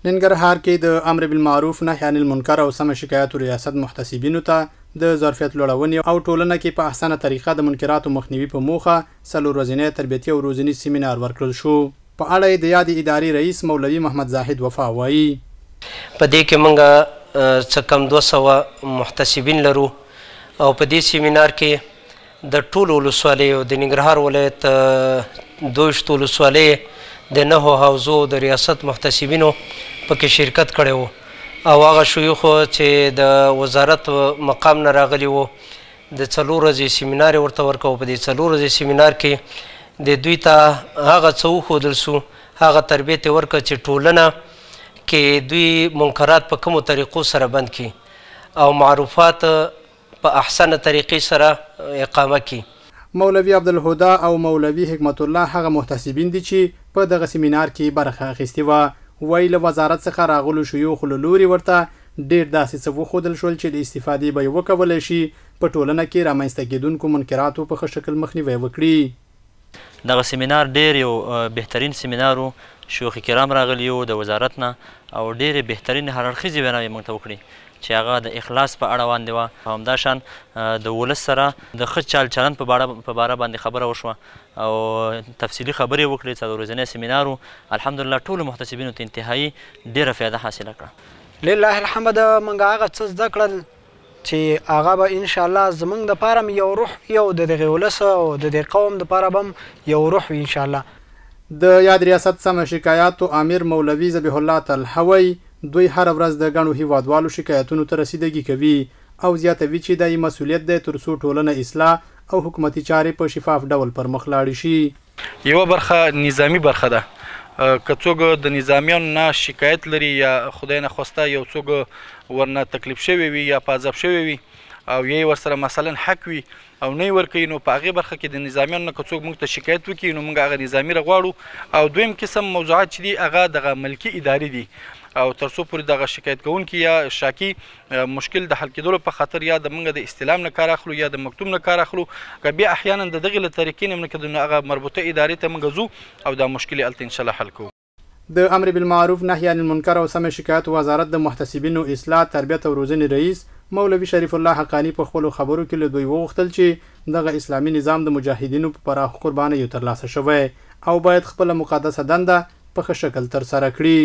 ننګرهار کې د امر بالمعروف نهي عن المنکر او سم شکایاتو ریاست محتسبینو ته د ظرفیت لوړونې او ټولنه کې په احسنه طریقه د منکراتو مخنیوي په موخه څلور ورځنی تربیتي او روزنی سیمینار ورکړل شو. په اړه د یاد اداري رئیس مولوي محمد زاهد وفا وایي په دې کې موږ څه کم 200 محتسبین لرو او په دې سیمینار کې د ټولو ولسوالیو د ننګرهار ولایت 22 ولسوالیو د 9 حوزو د ریاست محتسبینو پکې شرکت کړی و او هغه شیوخو چې د وزارت مقام نه راغلي وو د 4 ورځې سیمینار یې ورته ورکړو. په دې 4 ورځې سیمینار کې د دوی ته هغه څه وښودل سو، هغه تربیت یې ورکړه چې ټولنه کې دوی منکرات په کومو طریقو سره بند کړي او معروفات په احسنه طریقې سره اقامه کړي. مولوي عبدالهدى او مولوي حکمت الله هغه محتسبین دي چې په دغه سیمینار کې برخه اخیستې وه. وایي له وزارت څخه راغلو شیوخو له لوري ورته ډېر داسې څه وښودل شول چې د استفادې به یې وکولی شي په ټولنه کې رامنځته کېدونکو منکراتو په ښه شکل مخنیوی وکړي. دغه سیمینار ډېر یو بهترین سیمینار و، شیوخ کرام راغلي وو د وزارت نه او ډېرې بهترین هر اړخیزې ویناوې موږ ته وکړي چې هغه د اخلاص په اړه باندې وه. همدا شان د ولس سره د ښه چال چلند په باره باندې خبره وشوه او تفصیلي خبرې وکړې. 4 ورځنی سیمینار و، الحمدلله ټولو محتسبینو ته انتهایي ډېره فایده حاصله کړه. لله الحمد. موږ هغه څه زده کړل چې هغه به انشاءالله زموږ دپاره هم یو روح یو د دغې ولس او د دې قوم دپاره به هم یو روح وي انشاءالله. د یاد ریاست سم شکایاتو امیر مولوي ذبیح الله طلحوی دوی هر ورځ د ګڼو هیوادوالو شکایتونو ته رسیدګي کوي او زیاتوي چې دا یې مسؤلیت دی تر څو ټولنه اصلاح او حکومتي چارې په شفاف ډول پر مخ لاړې شي. یوه برخه نظامی برخه ده، که څوک د نظامیانو نه شکایت لري یا خدای نخواسته یو څوک ورنه تکلیف شوی وي یا په عذاب شوی وي او یې ورسره مثلا حق وي او نه یې ورکوي، نو په هغې برخه کې د نظامیانو نه که څوک موږ ته شکایت وکړي نو موږ هغه نظامي راغواړو. او دویم قسم موضوعات چې دي هغه دغه ملکي ادارې دي او تر څو پورې دغه شکایت کوونکي یا شاکي مشکل د حل کېدلو په خاطر یا د موږ د استلام نه کار اخلو یا د مکتوب نه کار اخلو، که بیا احیانا د دغې له طریقې نه کېدو نو هغه مربوطه ادارې ته موږ ځو او دا مشکل یې هلته انشاءالله حل کوو. د امر بالمعروف نهي عن المنکر او سم شکایت وزارت د محتسبینو اصلاح تربیت او روزنې رئیس مولوي شریف الله حقانی په خپلو خبرو کې له دوی وغوښتل چې دغه اسلامي نظام د مجاهدینو په پراخو قربانیو ترلاسه شوی او باید خپله مقدسه دنده په ښه شکل ترسره کړي.